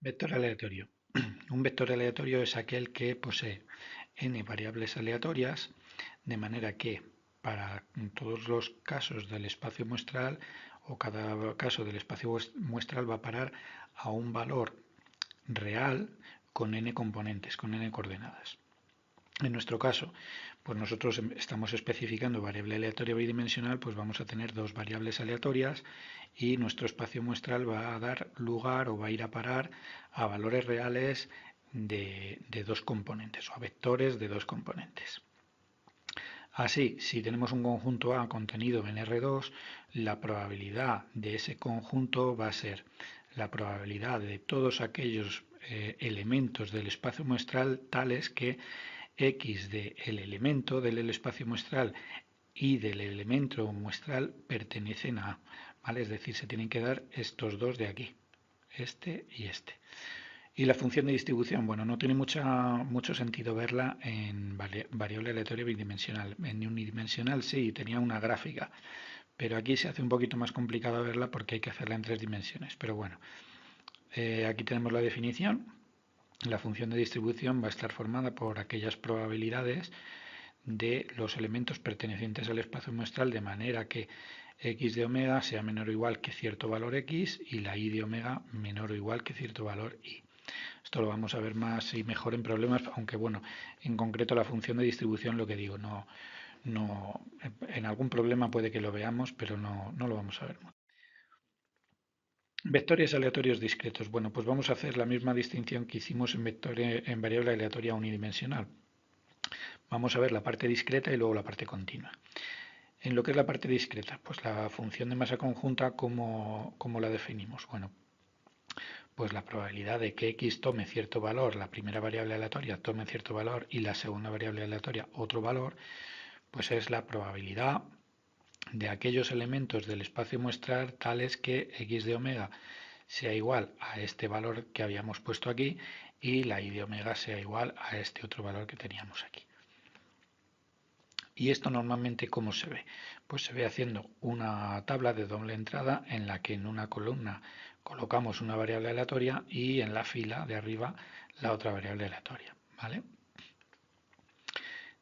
Vector aleatorio. Un vector aleatorio es aquel que posee n variables aleatorias, de manera que para todos los casos del espacio muestral o cada caso del espacio muestral va a parar a un valor real con n componentes, con n coordenadas. En nuestro caso, pues nosotros estamos especificando variable aleatoria bidimensional, pues vamos a tener dos variables aleatorias y nuestro espacio muestral va a dar lugar o va a ir a parar a valores reales de dos componentes o a vectores de dos componentes. Así, si tenemos un conjunto A contenido en R2, la probabilidad de ese conjunto va a ser la probabilidad de todos aquellos elementos del espacio muestral tales que X del elemento del espacio muestral y del elemento muestral pertenecen a A, ¿vale? Es decir, se tienen que dar estos dos de aquí, este y este. Y la función de distribución, bueno, no tiene mucho sentido verla en variable aleatoria bidimensional. En unidimensional sí, tenía una gráfica, pero aquí se hace un poquito más complicado verla porque hay que hacerla en 3 dimensiones. Pero bueno, aquí tenemos la definición. La función de distribución va a estar formada por aquellas probabilidades de los elementos pertenecientes al espacio muestral de manera que x de omega sea menor o igual que cierto valor x y la y de omega menor o igual que cierto valor y. Esto lo vamos a ver más y mejor en problemas, aunque bueno, en concreto la función de distribución, lo que digo, en algún problema puede que lo veamos, pero no lo vamos a ver. Vectores aleatorios discretos. Bueno, pues vamos a hacer la misma distinción que hicimos en variable aleatoria unidimensional. Vamos a ver la parte discreta y luego la parte continua. En lo que es la parte discreta, pues la función de masa conjunta, ¿cómo la definimos? Bueno, pues la probabilidad de que x tome cierto valor, la primera variable aleatoria tome cierto valor y la segunda variable aleatoria otro valor, pues es la probabilidad de aquellos elementos del espacio muestral tales que x de omega sea igual a este valor que habíamos puesto aquí y la y de omega sea igual a este otro valor que teníamos aquí. ¿Y esto normalmente cómo se ve? Pues se ve haciendo una tabla de doble entrada en la que en una columna colocamos una variable aleatoria y en la fila de arriba la otra variable aleatoria, ¿vale?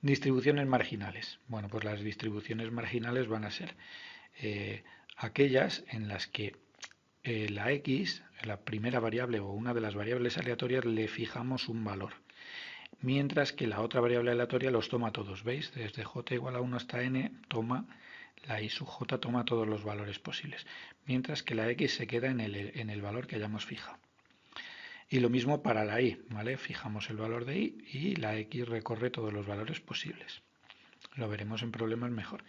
Distribuciones marginales. Bueno, pues las distribuciones marginales van a ser aquellas en las que la x, la primera variable o una de las variables aleatorias, le fijamos un valor, mientras que la otra variable aleatoria los toma todos, ¿veis? Desde j igual a 1 hasta n, la y sub j toma todos los valores posibles, mientras que la x se queda en el valor que hayamos fijado. Y lo mismo para la y, ¿vale? Fijamos el valor de y y la x recorre todos los valores posibles. Lo veremos en problemas mejor.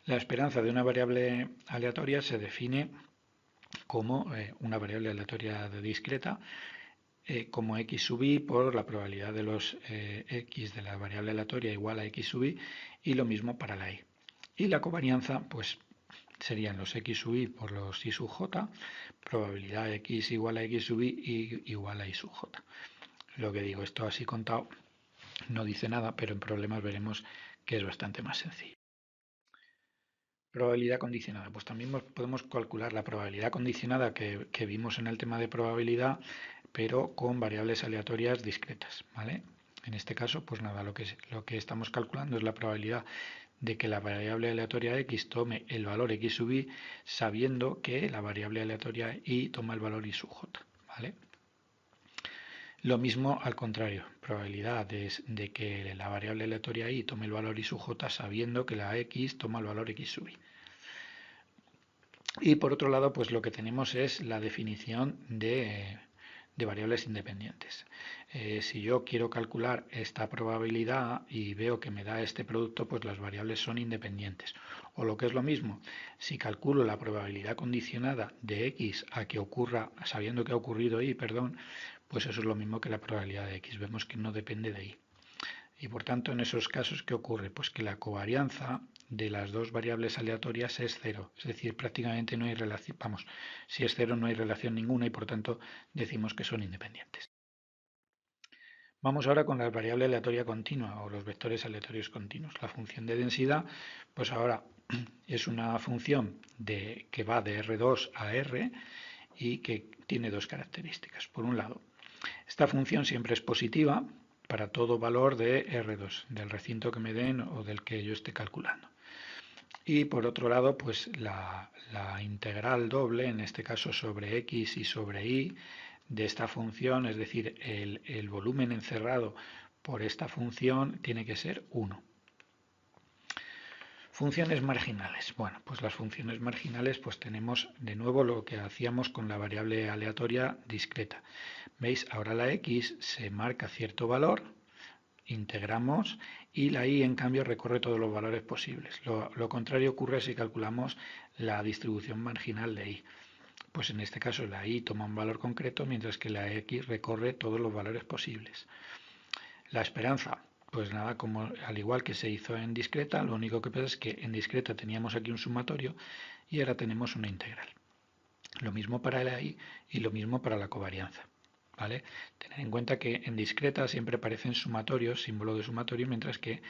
La esperanza de una variable aleatoria se define como una variable aleatoria discreta como x sub i por la probabilidad de los x de la variable aleatoria igual a x sub i y lo mismo para la y. Y la covarianza pues serían los x sub i por los y sub j, probabilidad x igual a x sub i y igual a y sub j. Lo que digo, esto así contado no dice nada, pero en problemas veremos que es bastante más sencillo. Probabilidad condicionada. Pues también podemos calcular la probabilidad condicionada que vimos en el tema de probabilidad, pero con variables aleatorias discretas, ¿vale? En este caso, pues nada, lo que estamos calculando es la probabilidad de que la variable aleatoria x tome el valor x sub i, sabiendo que la variable aleatoria y toma el valor y sub j, ¿vale? Lo mismo al contrario, probabilidad de que la variable aleatoria y tome el valor y sub j sabiendo que la x toma el valor x sub i. Y por otro lado, pues lo que tenemos es la definición de variables independientes. Si yo quiero calcular esta probabilidad y veo que me da este producto, pues las variables son independientes. O lo que es lo mismo, si calculo la probabilidad condicionada de x a que ocurra, sabiendo que ha ocurrido y, perdón, pues eso es lo mismo que la probabilidad de x. Vemos que no depende de y. Y por tanto, en esos casos, ¿qué ocurre? Pues que la covarianza de las dos variables aleatorias es cero. Es decir, prácticamente no hay relación. Vamos, si es cero no hay relación ninguna y por tanto decimos que son independientes. Vamos ahora con la variable aleatoria continua o los vectores aleatorios continuos. La función de densidad, pues ahora es una función que va de R2 a R y que tiene dos características. Por un lado, esta función siempre es positiva para todo valor de R2, del recinto que me den o del que yo esté calculando. Y por otro lado, pues la integral doble, en este caso sobre x y sobre y, de esta función, es decir, el volumen encerrado por esta función tiene que ser 1. Funciones marginales. Bueno, pues las funciones marginales pues tenemos de nuevo lo que hacíamos con la variable aleatoria discreta. ¿Veis? Ahora la x se marca cierto valor, integramos y la y en cambio recorre todos los valores posibles. Lo contrario ocurre si calculamos la distribución marginal de y. Pues en este caso la y toma un valor concreto mientras que la x recorre todos los valores posibles. La esperanza, pues nada, como al igual que se hizo en discreta, lo único que pasa es que en discreta teníamos aquí un sumatorio y ahora tenemos una integral. Lo mismo para la y lo mismo para la covarianza. ¿Vale? Tener en cuenta que en discreta siempre aparecen sumatorios, símbolo de sumatorio, mientras que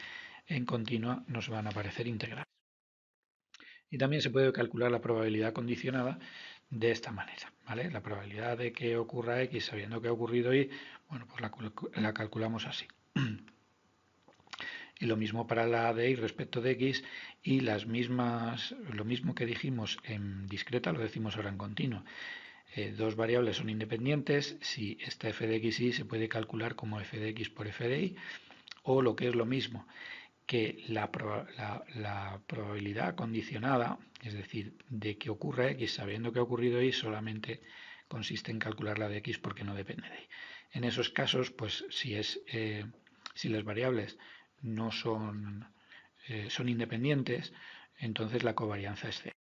en continua nos van a aparecer integrales. Y también se puede calcular la probabilidad condicionada de esta manera. ¿Vale? La probabilidad de que ocurra x sabiendo que ha ocurrido y, bueno, pues la calculamos así. Y lo mismo para la de y respecto de x y lo mismo que dijimos en discreta lo decimos ahora en continua. Dos variables son independientes, si esta f de x y se puede calcular como f de x por f de y, o lo que es lo mismo, que la probabilidad condicionada, es decir, de que ocurra x sabiendo que ha ocurrido y, solamente consiste en calcular la de x porque no depende de y. En esos casos, pues si las variables no son independientes, entonces la covarianza es cero.